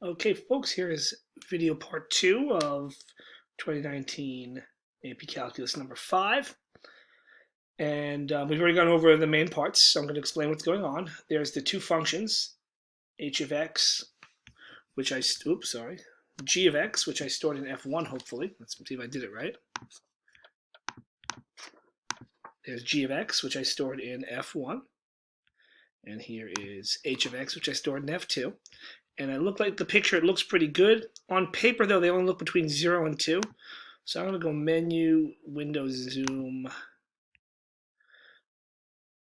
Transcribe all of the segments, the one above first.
Okay, folks, here is video part 2 of 2019 AP Calculus number 5. And we've already gone over the main parts, so I'm going to explain what's going on. There's the two functions, h of x, which g of x, which I stored in f1, hopefully. Let's see if I did it right. There's g of x, which I stored in f1. And here is h of x, which I stored in f2. And I look like the picture, it looks pretty good. On paper, though, they only look between 0 and 2. So I'm going to go Menu, Windows, Zoom,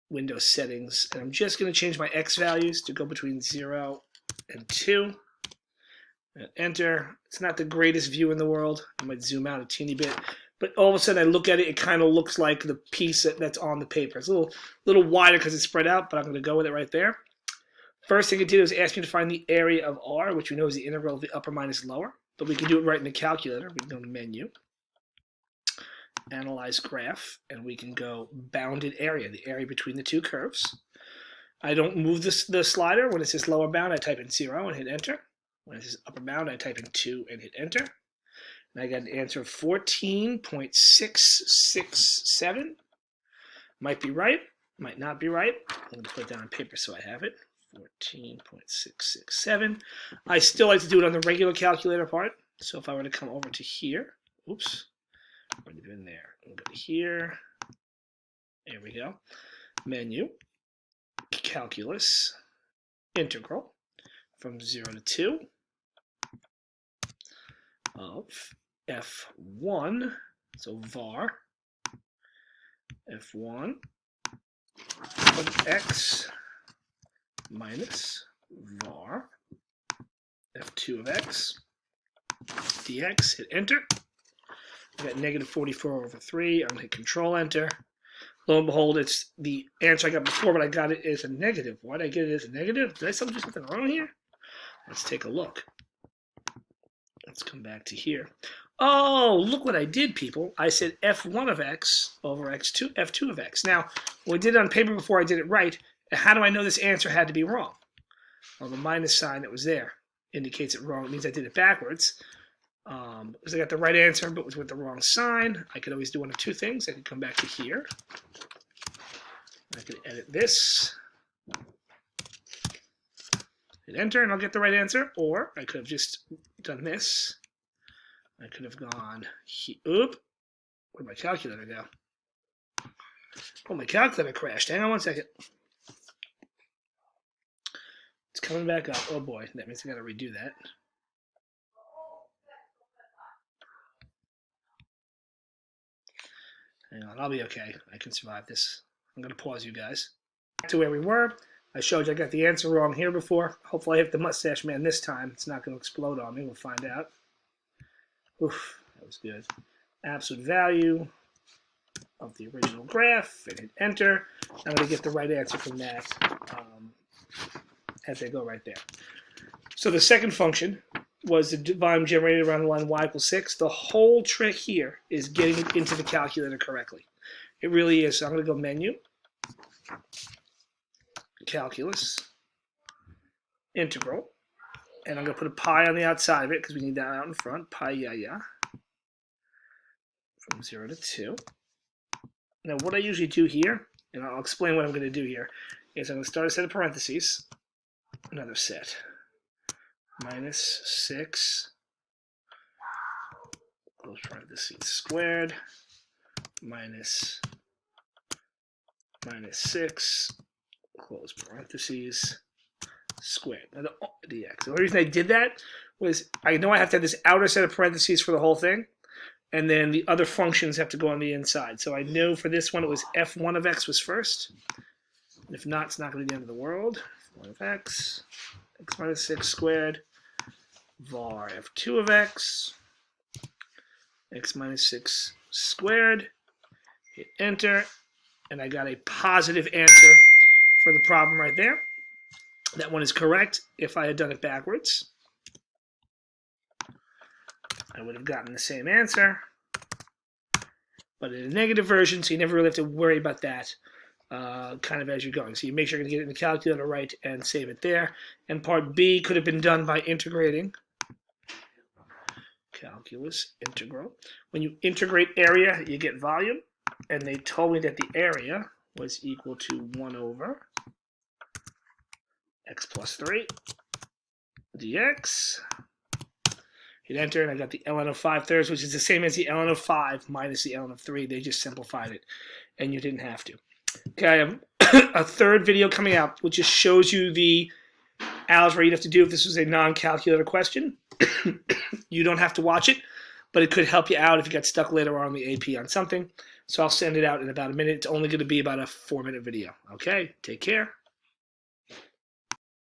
Windows Settings. And I'm just going to change my x values to go between 0 and 2. And Enter. It's not the greatest view in the world. I might zoom out a teeny bit. But all of a sudden, I look at it, it kind of looks like the piece that's on the paper. It's a little wider because it's spread out, but I'm going to go with it right there. First thing it did was ask me to find the area of r, which we know is the integral of the upper minus lower. But we can do it right in the calculator. We can go to Menu, Analyze Graph, and we can go Bounded Area, the area between the two curves. I don't move the slider. When it says lower bound, I type in 0 and hit Enter. When it says upper bound, I type in 2 and hit Enter. And I got an answer of 14.667. Might be right, might not be right. I'm going to put it down on paper so I have it. 14.667. I still like to do it on the regular calculator part. So if I were to come over to here, oops, already been there. I'm going to go to here. There we go. Menu, Calculus, Integral from 0 to 2 of f1, so var, f1 of x minus var f2 of x dx. Hit enter. I got negative 44/3. I'm going to hit control enter. Lo and behold, it's the answer I got before, but I got it as a negative. Why did I get it as a negative? Did I do something wrong here? Let's take a look. Let's come back to here. Oh, look what I did, people. I said f1 of x over f2 of x. Now, when I did it on paper before, I did it right. How do I know this answer had to be wrong? Well, the minus sign that was there indicates it wrong. It means I did it backwards. Because I got the right answer, but was with the wrong sign. I could always do one of two things. I could come back to here. I could edit this. Hit enter, and I'll get the right answer. Or I could have just done this. I could have gone here. Oop. Where'd my calculator go? Oh, my calculator crashed. Hang on one second. It's coming back up. Oh boy, that means I gotta redo that. Hang on, I'll be okay. I can survive this. I'm gonna pause you guys. Back to where we were. I showed you I got the answer wrong here before. Hopefully I hit the mustache man this time. It's not gonna explode on me. We'll find out. Oof, that was good. Absolute value of the original graph, and hit enter. I'm going to get the right answer from that as they go right there. So the second function was the volume generated around the line y equals 6. The whole trick here is getting it into the calculator correctly. It really is. So I'm going to go Menu, Calculus, Integral. And I'm going to put a pi on the outside of it because we need that out in front. Pi, yeah. From 0 to 2. Now, what I usually do here, and I'll explain what I'm going to do here, is I'm going to start a set of parentheses. Another set. Minus 6. Close parentheses squared. Minus 6. Close parentheses squared. Now the dx. The only reason I did that was I know I have to have this outer set of parentheses for the whole thing, and then the other functions have to go on the inside. So I know for this one it was f1 of x was first. And if not, it's not going to be the end of the world. f1 of x minus 6 squared, var f2 of x minus 6 squared. Hit enter, and I got a positive answer for the problem right there. That one is correct. If I had done it backwards, I would have gotten the same answer, but in a negative version, so you never really have to worry about that. kind of as you're going. So you make sure you're going to get it in the calculator right and save it there. And part B could have been done by integrating. Calculus integral. When you integrate area, you get volume. And they told me that the area was equal to 1 over x plus 3 dx. Hit enter, and I got the ln of 5/3, which is the same as the ln of 5 minus the ln of 3. They just simplified it, and you didn't have to. Okay, I have a third video coming out, which just shows you the algebra you'd have to do if this was a non-calculator question. You don't have to watch it, but it could help you out if you got stuck later on the AP on something. So I'll send it out in about a minute. It's only going to be about a 4-minute video. Okay, take care.